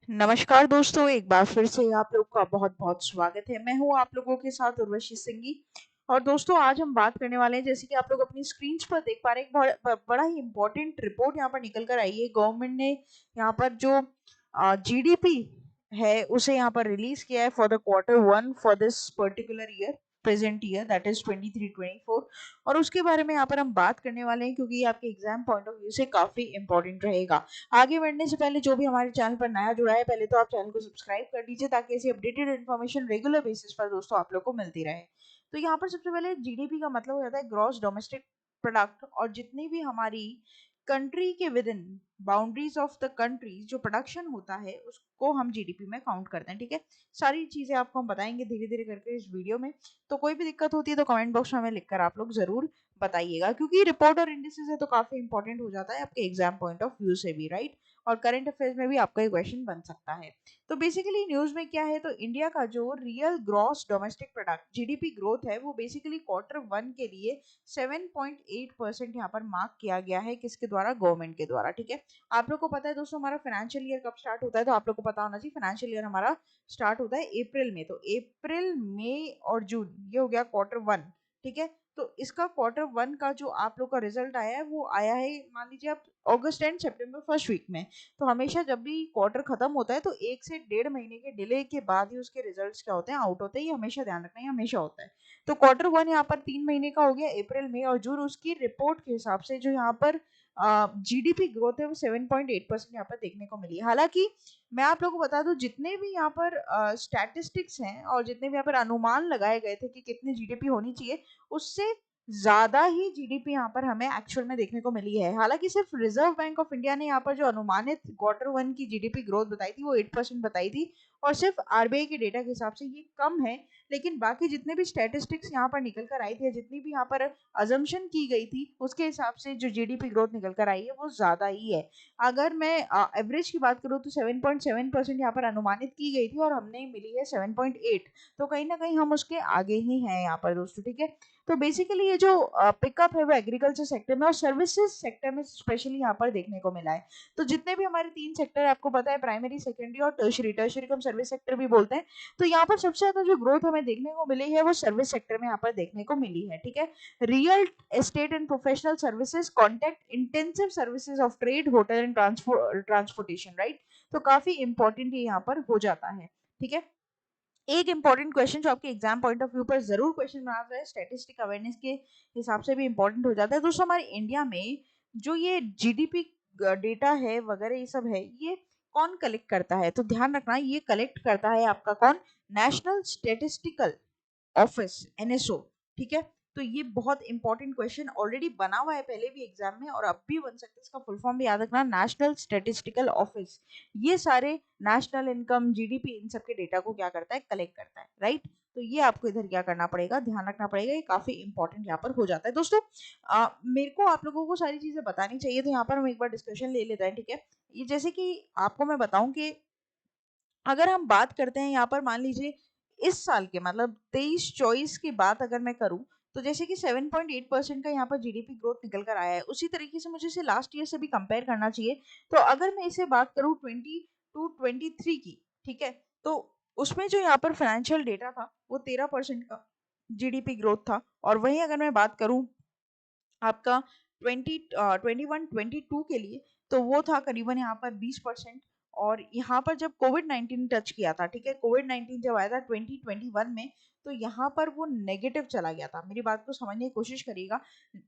नमस्कार दोस्तों, एक बार फिर से आप लोग का बहुत-बहुत स्वागत है। मैं हूँ आप लोगों के साथ उर्वशी सिंघी। और दोस्तों आज हम बात करने वाले हैं, जैसे कि आप लोग अपनी स्क्रीन्स पर देख पा रहे हैं, एक बड़ा ही इम्पोर्टेंट रिपोर्ट यहाँ पर निकल कर आई है। गवर्नमेंट ने यहाँ पर जो जीडीपी है उसे यहाँ पर रिलीज किया है for the quarter one for this particular year, present year, that is 23-24। और उसके बारे में यहाँ पर हम बात करने वाले हैं, क्योंकि ये आपके एग्जाम पॉइंट ऑफ व्यू से काफी इंपॉर्टेंट रहेगा। आगे बढ़ने से पहले जो भी हमारे चैनल पर नया जुड़ा है, पहले तो आप चैनल को सब्सक्राइब कर दीजिए, ताकि ऐसी अपडेटेड इन्फॉर्मेशन रेगुलर बेसिस पर दोस्तों आप लोग को मिलती रहे। तो यहाँ पर सबसे पहले जीडीपी का मतलब हो जाता है ग्रॉस डोमेस्टिक प्रोडक्ट, और जितनी भी हमारी कंट्री के with in boundaries of the country जो प्रोडक्शन होता है उसको हम जीडीपी में काउंट करते हैं। ठीक है, सारी चीजें आपको हम बताएंगे धीरे धीरे करके इस वीडियो में। तो कोई भी दिक्कत होती है तो कमेंट बॉक्स में हमें लिखकर आप लोग जरूर बताइएगा, क्योंकि रिपोर्ट और इंडिसेस है तो काफी इंपॉर्टेंट हो जाता है आपके एग्जाम पॉइंट ऑफ व्यू से भी, राइट। और करंट अफेयर्स में भी आपका एक क्वेश्चन बन सकता है। तो बेसिकली न्यूज में क्या है, तो इंडिया का जो real gross domestic product GDP growth है वो बेसिकली क्वार्टर वन के लिए 7.8% यहाँ पर मार्क किया गया है। किसके द्वारा? गवर्नमेंट के द्वारा। ठीक है, आप लोग को पता है दोस्तों हमारा फाइनेंशियल ईयर कब स्टार्ट होता है, तो आप लोग को पता होना चाहिए फाइनेंशियल ईयर हमारा स्टार्ट होता है अप्रैल में। तो अप्रैल, मई और जून ये हो गया क्वार्टर वन। ठीक है, तो इसका क्वार्टर वन का जो आप लोग का रिजल्ट आया है वो आया है, मान लीजिए आप अगस्त एंड सितंबर फर्स्ट वीक में। तो हमेशा जब भी क्वार्टर खत्म होता है तो 1 से 1.5 महीने के डिले के बाद ही उसके रिजल्ट्स क्या होते हैं, आउट होते हैं। ये हमेशा ध्यान रखना, ये हमेशा होता है। तो क्वार्टर वन यहाँ पर 3 महीने का हो गया, अप्रैल, मई और जून। उसकी रिपोर्ट के हिसाब से जो यहाँ पर जीडीपी ग्रोथ है वो 7.8% यहाँ पर देखने को मिली है। हालांकि मैं आप लोगों को बता दूं, जितने भी यहाँ पर स्टैटिस्टिक्स हैं और जितने भी यहाँ पर अनुमान लगाए गए थे कि कितनी जीडीपी होनी चाहिए, उससे ज्यादा ही जीडीपी यहाँ पर हमें एक्चुअल में देखने को मिली है। हालांकि सिर्फ रिजर्व बैंक ऑफ इंडिया ने यहाँ पर जो अनुमानित क्वार्टर वन की जीडीपी ग्रोथ बताई थी वो 8% बताई थी, और सिर्फ आरबीआई के डेटा के हिसाब से ये कम है। लेकिन बाकी जितने भी स्टैटिस्टिक्स यहाँ पर निकल कर आई थी, जितनी भी यहाँ पर अजम्पशन की गई थी, उसके हिसाब से जो जीडीपी ग्रोथ निकल कर आई है वो ज्यादा ही है। अगर मैं एवरेज की बात करूँ तो 7.7% यहाँ पर अनुमानित की गई थी और हमने मिली है 7.8। तो कहीं ना कहीं हम उसके आगे ही हैं यहाँ पर दोस्तों। ठीक है, तो बेसिकली ये जो पिकअप है वो एग्रीकल्चर सेक्टर में और सर्विसेज सेक्टर में स्पेशली यहाँ पर देखने को मिला है। तो जितने भी हमारे 3 सेक्टर आपको पता है, प्राइमरी, सेकेंडरी और टर्शरी, टर्शरी को हम सर्विस सेक्टर भी बोलते हैं। तो यहाँ पर सबसे ज्यादा जो ग्रोथ हमें देखने को मिली है वो सर्विस सेक्टर में यहाँ पर देखने को मिली है। ठीक है, real estate and professional services, contact intensive services of trade, hotel and transportation, right. तो काफी इंपॉर्टेंट ये यहाँ पर हो जाता है। ठीक है, एक इंपॉर्टेंट क्वेश्चन जो आपके एग्जाम पॉइंट ऑफ व्यू पर जरूर क्वेश्चन बनाता है, स्टैटिस्टिक अवेयरनेस के हिसाब से भी इंपॉर्टेंट हो जाता है दोस्तों, हमारे इंडिया में जो ये जीडीपी डेटा है वगैरह ये सब है, ये कौन कलेक्ट करता है? तो ध्यान रखना, ये कलेक्ट करता है आपका कौन? National statistical office, NSO. ठीक है, तो ये बहुत इंपॉर्टेंट क्वेश्चन ऑलरेडी बना हुआ है पहले भी एग्जाम में और अब भी बन सकता है। इसका फुल फॉर्म भी याद रखना, नेशनल स्टेटिस्टिकल ऑफिस। ये सारे नेशनल इनकम, जीडीपी, इन सब के डेटा को क्या करता है? कलेक्ट करता है, राइट। तो ये आपको इधर क्या करना पड़ेगा, ध्यान रखना पड़ेगा, ये काफी इंपॉर्टेंट यहाँ पर हो जाता है दोस्तों। मेरे को आप लोगों को सारी चीजें बतानी चाहिए, तो यहाँ पर हम एक बार डिस्कशन ले लेते हैं। ठीक है, ये जैसे कि आपको मैं बताऊं कि अगर हम बात करते हैं यहाँ पर, मान लीजिए इस साल के मतलब 23-24 की बात अगर मैं करूं, तो जैसे कि 7.8% का यहाँ पर जीडीपी ग्रोथ निकल कर आया है, उसी तरीके से मुझे इसे लास्ट ईयर से भी कंपेयर करना चाहिए। तो अगर मैं इसे बात करूं 22-23 की, ठीक है, तो उसमें जो यहाँ पर फाइनेंशियल डेटा था वो 13% का जीडीपी ग्रोथ था। और वहीं अगर मैं बात करूं आपका 21-22 के लिए, तो वो था करीबन यहाँ पर 20%। और यहाँ पर जब कोविड-19 टच किया था, ठीक है, कोविड-19 जब आया था 2021 में, तो यहाँ पर वो नेगेटिव चला गया था। मेरी बात को समझने की कोशिश करिएगा।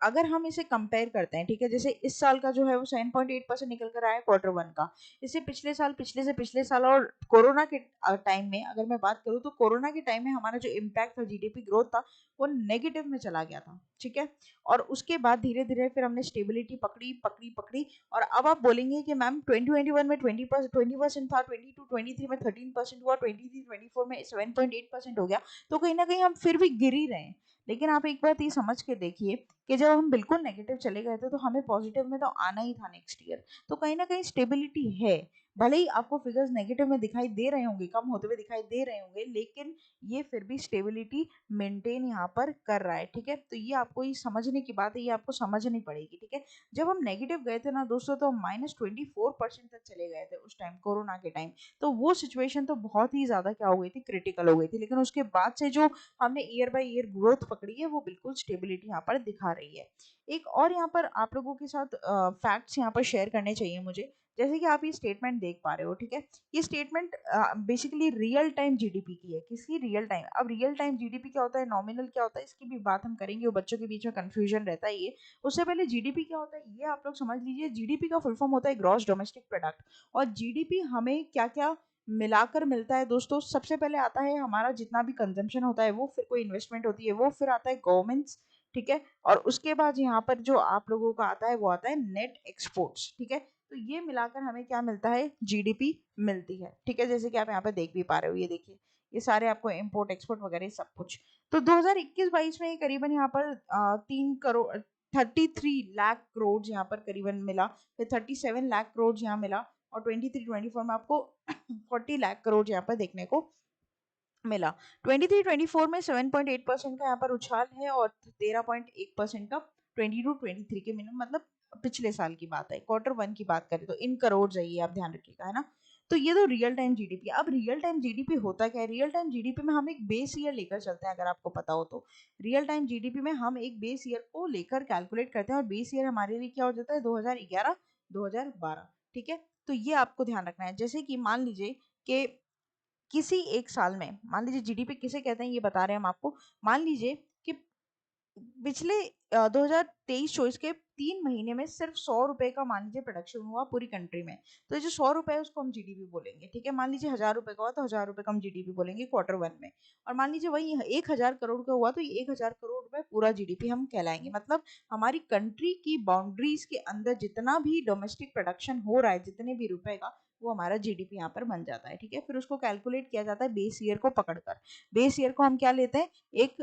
अगर हम इसे कंपेयर करते हैं, ठीक है, जैसे इस साल का जो है वो 7.8% निकल कर आया क्वार्टर वन का। इससे पिछले साल, पिछले से पिछले साल और कोरोना के टाइम में अगर मैं बात करूँ, तो कोरोना के टाइम में हमारा जो इम्पैक्ट था, जीडीपी ग्रोथ था, वो नेगेटिव में चला गया था। ठीक है, और उसके बाद धीरे धीरे फिर हमने स्टेबिलिटी पकड़ी पकड़ी पकड़ी। और अब आप बोलेंगे कि मैम 2021 में 20% था, 22-23 में 13% हुआ, 23-24 में 7.8% हो गया। तो कहीं ना कहीं हम फिर भी गिर ही रहे हैं। लेकिन आप एक बात ये समझ के देखिए कि जब हम बिल्कुल नेगेटिव चले गए थे तो हमें पॉजिटिव में तो आना ही था नेक्स्ट ईयर। तो कहीं ना कहीं स्टेबिलिटी है। भले ही आपको फिगर्स नेगेटिव में दिखाई दे रहे होंगे, कम होते हुए दिखाई दे रहे होंगे, लेकिन ये फिर भी स्टेबिलिटी मेंटेन यहाँ पर कर रहा है, ठीक है। तो ये आपको ही समझने की बात है, ये आपको समझनी पड़ेगी, ठीक है। जब हम नेगेटिव गए थे ना दोस्तों, तो -24% तक चले गए थे उस टाइम, कोरोना के टाइम। तो वो सिचुएशन तो बहुत ही ज़्यादा क्या हो गई थी, क्रिटिकल हो गई थी। लेकिन उसके बाद से जो हमने ईयर बाय ईयर ग्रोथ पकड़ी है, वो बिल्कुल स्टेबिलिटी यहाँ पर दिखा रही है। एक और यहाँ पर आप लोगों के साथ फैक्ट्स यहाँ पर शेयर करने चाहिए मुझे। जैसे कि आप ये स्टेटमेंट देख पा रहे हो, ठीक है। ये statement basically real time GDP की है, किसकी, रियल टाइम। अब रियल टाइम जीडीपी क्या होता है, नॉमिनल क्या होता है, इसकी भी बात हम करेंगे, वो बच्चों के बीच में कंफ्यूजन रहता है ये। उससे पहले जीडीपी क्या होता है ये आप लोग समझ लीजिए। जीडीपी का फुल फॉर्म होता है ग्रॉस डोमेस्टिक प्रोडक्ट। और जीडीपी हमें क्या क्या मिलाकर मिलता है दोस्तों। सबसे पहले आता है हमारा जितना भी कंजम्पशन होता है वो, फिर कोई इन्वेस्टमेंट होती है वो, फिर आता है गवर्नमेंट्स, ठीक है। और उसके बाद यहाँ पर जो आप लोगों का आता है वो आता है नेट एक्सपोर्ट्स, ठीक है। तो ये मिलाकर हमें क्या मिलता है, जीडीपी मिलती है, ठीक है। जैसे कि आप यहाँ पे देख भी पा रहे हो, ये देखिए, ये सारे आपको इंपोर्ट एक्सपोर्ट वगैरह सब कुछ। तो 2021-22 में करीबन यहाँ पर 3 करोड़ 33 लाख करोड़ यहाँ पर करीबन मिला। फिर 37 लाख करोड़ यहाँ मिला। और 23-24 में आपको 40 लाख करोड़ यहाँ पर देखने को मिला। 23-24 में 7.8% का यहाँ पर उछाल है, और 13.1% का 22-23 के मिनिमम, मतलब पिछले साल की बात है, Q1 की बात करें तो इन करोड़ जाइए, आप ध्यान रखिएगा, है ना। तो ये तो रियल टाइम जीडीपी। अब रियल टाइम जीडीपी होता क्या है, रियल टाइम जीडीपी में हम एक बेस ईयर लेकर चलते हैं, अगर आपको पता हो तो। रियल टाइम जीडीपी में हम एक बेस ईयर को लेकर कैलकुलेट करते हैं, और बेस ईयर हमारे लिए क्या हो जाता है, 2011 2012, ठीक है। तो ये आपको ध्यान रखना है। जैसे कि मान लीजिए कि किसी एक साल में, मान लीजिए जीडीपी किसे कहते हैं ये बता रहे हैं हम आपको। मान लीजिए कि पिछले 2023-24 के 3 महीने में सिर्फ 100 रुपए का मान लीजिए प्रोडक्शन हुआ पूरी कंट्री में। तो जो 100 रुपए है उसको हम जीडीपी बोलेंगे, ठीक है। मान लीजिए 1000 रुपए का हुआ तो 1000 रुपए का हम जीडीपी बोलेंगे Q1 में। और मान लीजिए वही 1000 करोड़ का हुआ तो ये 1000 करोड़ रुपए पूरा जीडीपी हम कहलाएंगे। मतलब हमारी कंट्री की बाउंड्रीज के अंदर जितना भी डोमेस्टिक प्रोडक्शन हो रहा है, जितने भी रुपए का, वो हमारा जीडीपी यहाँ पर बन जाता है, ठीक है। फिर उसको कैलकुलेट किया जाता है बेस ईयर को पकड़कर। बेस ईयर को हम क्या लेते हैं, एक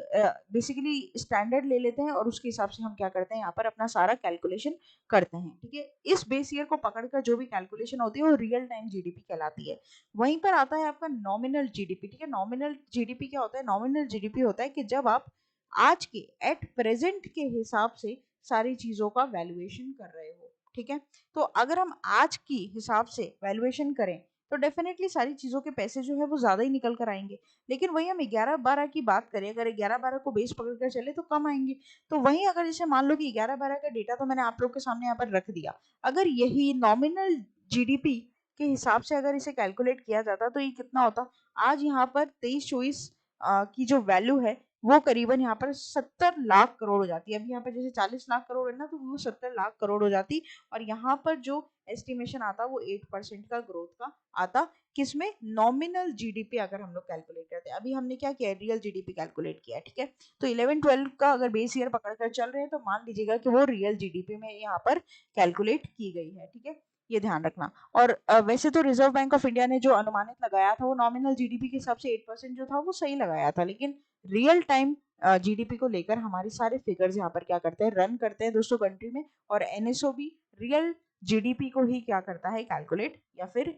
बेसिकली स्टैंडर्ड ले लेते हैं, और उसके हिसाब से हम क्या करते हैं, यहाँ पर अपना सारा कैलकुलेशन करते हैं, ठीक है। इस बेस ईयर को पकड़कर जो भी कैलकुलेशन होती है वो रियल टाइम जीडीपी कहलाती है। वहीं पर आता है आपका नॉमिनल जीडीपी, ठीक है। नॉमिनल जीडीपी क्या होता है, नॉमिनल जीडीपी होता है कि जब आप आज के एट प्रेजेंट के हिसाब से सारी चीजों का वैल्यूएशन कर रहे हो, ठीक है। तो अगर हम आज की हिसाब से वैल्यूएशन करें तो डेफिनेटली सारी चीजों के पैसे जो है वो ज्यादा ही निकल कर आएंगे। लेकिन वही हम 11-12 की बात करें, अगर 11-12 को बेस पकड़ कर चले तो कम आएंगे। तो वहीं अगर जैसे मान लो कि 11-12 का डेटा तो मैंने आप लोग के सामने यहाँ पर रख दिया, अगर यही नॉमिनल जीडीपी के हिसाब से अगर इसे कैलकुलेट किया जाता तो ये कितना होता। आज यहाँ पर 23-24 की जो वैल्यू है वो करीबन यहाँ पर 70 लाख करोड़ हो जाती है। अभी यहाँ पर जैसे 40 लाख करोड़ है ना, तो वो 70 लाख करोड़ हो जाती। और यहाँ पर जो एस्टिमेशन आता वो 8% का ग्रोथ का आता, किसमें, नॉमिनल जीडीपी अगर हम लोग कैलकुलेट करते हैं। अभी हमने क्या किया, रियल जीडीपी कैलकुलेट किया, ठीक है। तो 11-12 का अगर बेस ईयर पकड़कर चल रहे हैं तो मान लीजिएगा कि वो रियल जीडीपी में यहाँ पर कैलकुलेट की गई है, ठीक है। ये ध्यान रखना। और वैसे तो रिजर्व बैंक ऑफ इंडिया ने जो अनुमानित लगाया था वो नॉमिनल जीडीपी के हिसाब से 8% जो था वो सही लगाया था। लेकिन रियल टाइम जीडीपी को लेकर हमारे सारे फिगर्स यहाँ पर क्या करते हैं, रन करते हैं दोस्तों कंट्री में। और एनएसओ भी रियल जीडीपी को ही क्या करता है, कैलकुलेट या फिर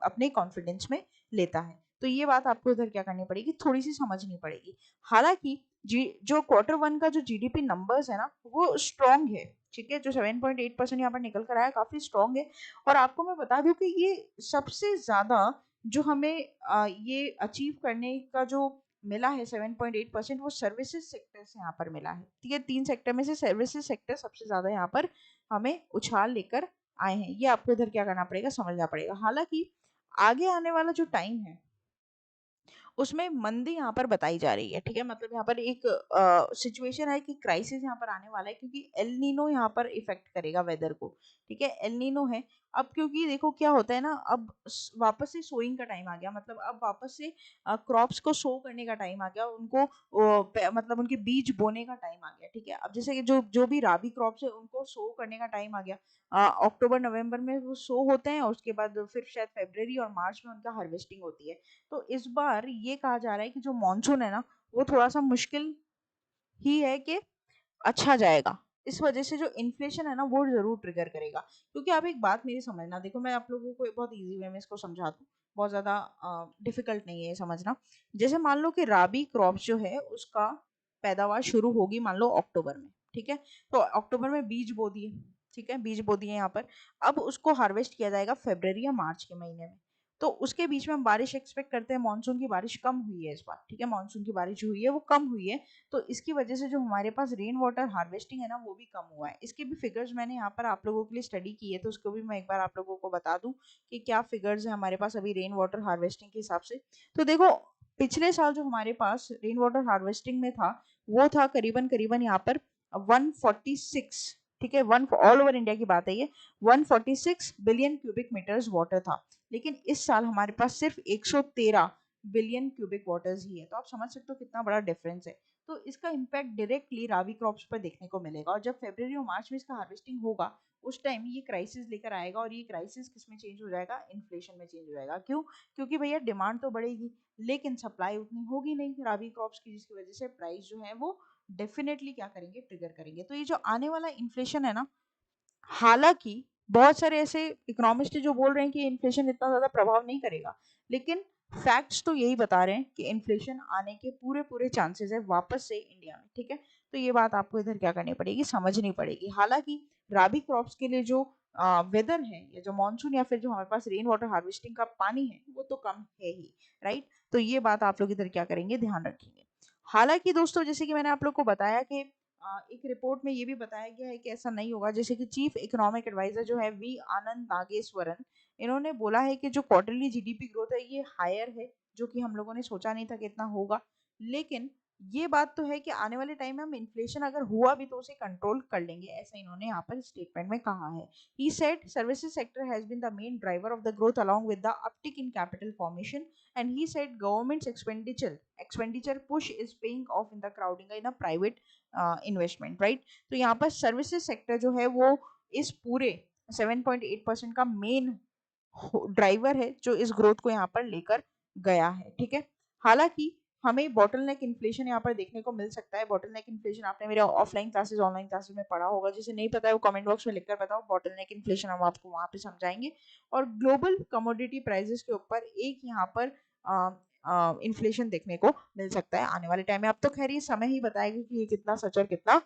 अपने कॉन्फिडेंस में लेता है। तो ये बात आपको इधर क्या करनी पड़ेगी, थोड़ी सी समझनी पड़ेगी। हालांकि जो Q1 का जो जीडीपी नंबर्स है ना वो स्ट्रॉन्ग है, ठीक है। जो 7.8% यहाँ पर निकल कर आया काफी स्ट्रॉन्ग है। और आपको मैं बता दूं कि ये सबसे ज्यादा जो हमें ये अचीव करने का जो मिला है 7.8%, वो सर्विसेज सेक्टर से यहाँ पर मिला है, ठीक है। 3 सेक्टर में से सर्विसेज सेक्टर सबसे ज्यादा यहाँ पर हमें उछाल लेकर आए हैं। ये आपको इधर क्या करना पड़ेगा, समझना पड़ेगा। हालांकि आगे आने वाला जो टाइम है उसमें मंदी यहाँ पर बताई जा रही है, ठीक है। मतलब यहाँ पर एक सिचुएशन है कि क्राइसिस यहाँ पर आने वाला है, क्योंकि एल नीनो यहाँ पर इफेक्ट करेगा वेदर को, ठीक है। एल नीनो है। अब क्योंकि देखो क्या होता है ना, अब वापस से सोइंग का टाइम आ गया, मतलब अब वापस से क्रॉप्स को सो करने का टाइम आ गया, उनको मतलब उनके बीज बोने का टाइम आ गया, ठीक है। अब जैसे कि जो जो भी राबी क्रॉप्स है उनको सो करने का टाइम आ गया। अक्टूबर नवंबर में वो सो होते हैं, और उसके बाद फिर शायद फरवरी और मार्च में उनका हार्वेस्टिंग होती है। तो इस बार ये कहा जा रहा है कि जो मॉनसून है ना वो थोड़ा सा मुश्किल ही है कि अच्छा जाएगा, इस वजह से जो इन्फ्लेशन है ना वो ज़रूर ट्रिगर करेगा। क्योंकि आप एक बात मेरी समझना, देखो मैं आप लोगों को बहुत ईजी वे में इसको समझा दूँ, बहुत ज़्यादा डिफिकल्ट नहीं है ये समझना। जैसे मान लो कि राबी क्रॉप जो है उसका पैदावार शुरू होगी मान लो अक्टूबर में, ठीक है। तो अक्टूबर में बीज बो दिए, ठीक है, बीज बो दिए यहाँ पर। अब उसको हार्वेस्ट किया जाएगा फरवरी या मार्च के महीने में। तो उसके बीच में हम बारिश एक्सपेक्ट करते हैं, मानसून की बारिश कम हुई है इस बार, ठीक है, मानसून की बारिश हुई है वो कम हुई है। तो इसकी वजह से जो हमारे पास रेन वाटर हार्वेस्टिंग है ना वो भी कम हुआ है। इसके भी फिगर्स मैंने यहाँ पर आप लोगों के लिए स्टडी की है, तो उसको भी मैं एक बार आप लोगों को बता दूं कि क्या फिगर्स है हमारे पास अभी रेन वाटर हार्वेस्टिंग के हिसाब से। तो देखो पिछले साल जो हमारे पास रेन वाटर हार्वेस्टिंग में था वो था करीबन करीबन यहाँ पर 146, ठीक है, वन ऑल ओवर इंडिया की बात है ये, 146 बिलियन क्यूबिक मीटर्स वाटर था। लेकिन इस साल हमारे पास सिर्फ 113 बिलियन क्यूबिक वाटर्स ही है। तो आप समझ सकते हो कितना बड़ा डिफरेंस है। तो इसका इम्पैक्ट डायरेक्टली रावी क्रॉप्स पर देखने को मिलेगा, और जब फरवरी और मार्च में इसका हार्वेस्टिंग होगा उस टाइम ये क्राइसिस लेकर आएगा। और ये क्राइसिस किस में चेंज हो जाएगा, इन्फ्लेशन में चेंज हो जाएगा। क्यों? क्योंकि भैया डिमांड तो बढ़ेगी लेकिन सप्लाई उतनी होगी नहीं रावी क्रॉप्स की, जिसकी वजह से प्राइस जो है वो डेफिनेटली क्या करेंगे, ट्रिगर करेंगे। तो ये जो आने वाला इन्फ्लेशन है ना, हालांकि बहुत सारे ऐसे इकोनॉमिस्ट जो बोल रहे हैं कि इन्फ्लेशन इतना ज्यादा प्रभाव नहीं करेगा, लेकिन फैक्ट्स तो यही बता रहे हैं कि इन्फ्लेशन आने के पूरे पूरे चांसेस है वापस से इंडिया में, ठीक है। तो ये बात आपको इधर क्या करनी पड़ेगी, समझनी पड़ेगी। हालांकि राबी क्रॉप्स के लिए जो वेदर है या जो मानसून या फिर जो हमारे पास रेन वाटर हार्वेस्टिंग का पानी है वो तो कम है ही, राइट। तो ये बात आप लोग इधर क्या करेंगे, ध्यान रखेंगे। हालांकि दोस्तों जैसे कि मैंने आप लोग को बताया कि एक रिपोर्ट में ये भी बताया गया है कि ऐसा नहीं होगा। जैसे कि चीफ इकोनॉमिक एडवाइजर जो है वी आनंद नागेश्वरन, इन्होंने बोला है कि जो क्वार्टरली जीडीपी ग्रोथ है ये हायर है, जो कि हम लोगों ने सोचा नहीं था कि इतना होगा। लेकिन ये बात तो है कि आने वाले टाइम में हम इन्फ्लेशन अगर हुआ भी तो उसे कंट्रोल कर लेंगे, ऐसा इन्होंने यहाँ पर स्टेटमेंट में कहा है। He said services sector has been the main driver of the growth along with the uptick in capital formation, and he said government's expenditure push is paying off in the crowding in the private investment, right. तो यहाँ पर services sector जो है वो इस पूरे 7.8% का main driver है जो इस ग्रोथ को यहाँ पर लेकर गया है, ठीक है। हालांकि हमें बॉटलनेक इन्फ्लेशन यहाँ पर देखने को मिल सकता है। बॉटलनेक इन्फ्लेशन आपने मेरे ऑफलाइन क्लासेस ऑनलाइन क्लासेस में पढ़ा होगा, जिसे नहीं पता है वो कमेंट बॉक्स में लिखकर बताओ। बॉटलनेक इन्फ्लेशन हम आपको वहां पे समझाएंगे। और ग्लोबल कमोडिटी प्राइसेस के ऊपर एक यहाँ पर इन्फ्लेशन देखने को मिल सकता है आने वाले टाइम में। अब तो खैर ये समय ही बताएगा कि ये कितना सच और कितना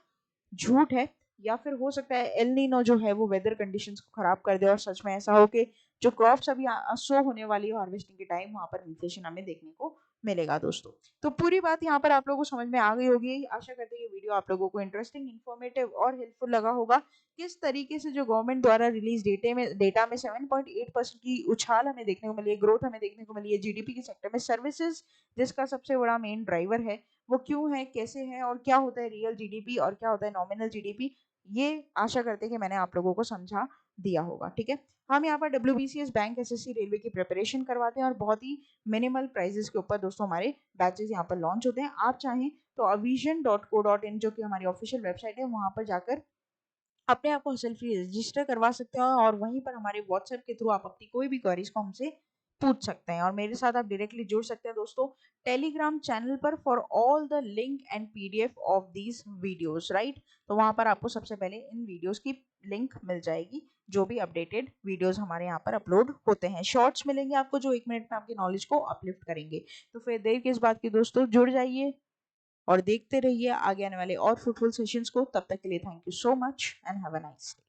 झूठ है। या फिर हो सकता है एल नीनो जो है वो वेदर कंडीशंस को खराब कर दे और सच में ऐसा हो कि जो क्रॉप्स अभी शो होने वाली है हार्वेस्टिंग के टाइम वहां पर इन्फ्लेशन हमें देखने को मिलेगा दोस्तों। तो पूरी बात यहाँ पर आप लोगों को समझ में आ गई होगी। आशा करते हैं ये वीडियो आप लोगों को इंटरेस्टिंग, इन्फॉर्मेटिव और हेल्पफुल लगा होगा। किस तरीके से जो गवर्नमेंट द्वारा रिलीज डेटा में 7.8% की उछाल हमें देखने को मिली है, ग्रोथ हमें देखने को मिली है जीडीपी के सेक्टर में। सर्विसेज जिसका सबसे बड़ा मेन ड्राइवर है वो क्यों है, कैसे है, और क्या होता है रियल जीडीपी और क्या होता है नॉमिनल जीडीपी, ये आशा करते हैं कि मैंने आप लोगों को समझा दिया होगा, ठीक है। हम यहाँ पर डब्ल्यूबीसीएस बैंक, एसएससी, रेलवे की प्रिपरेशन करवाते हैं और बहुत ही मिनिमल प्राइजेस के ऊपर दोस्तों हमारे बैचेस यहाँ पर लॉन्च होते हैं। आप चाहें तो avision.co.in जो कि हमारी ऑफिशियल वेबसाइट है वहां पर जाकर अपने आप को सेल्फ रजिस्टर करवा सकते हो, और वहीं पर हमारे व्हाट्सएप के थ्रू आप अपनी कोई भी क्वेरीज को हमसे पूछ सकते हैं। और मेरे साथ आप डायरेक्टली जुड़ सकते हैं दोस्तों टेलीग्राम चैनल पर for all the link and PDF of these videos, right. तो वहां पर आपको सबसे पहले इन वीडियोस की लिंक मिल जाएगी, जो भी अपडेटेड वीडियोस हमारे यहाँ पर अपलोड होते हैं। शॉर्ट्स मिलेंगे आपको जो 1 मिनट में आपकी नॉलेज को अपलिफ्ट करेंगे। तो फिर देर किस बात की दोस्तों, जुड़ जाइए और देखते रहिए आगे आने वाले और फ्रूटफुल सेशंस को। तब तक के लिए thank you so much and have a nice day.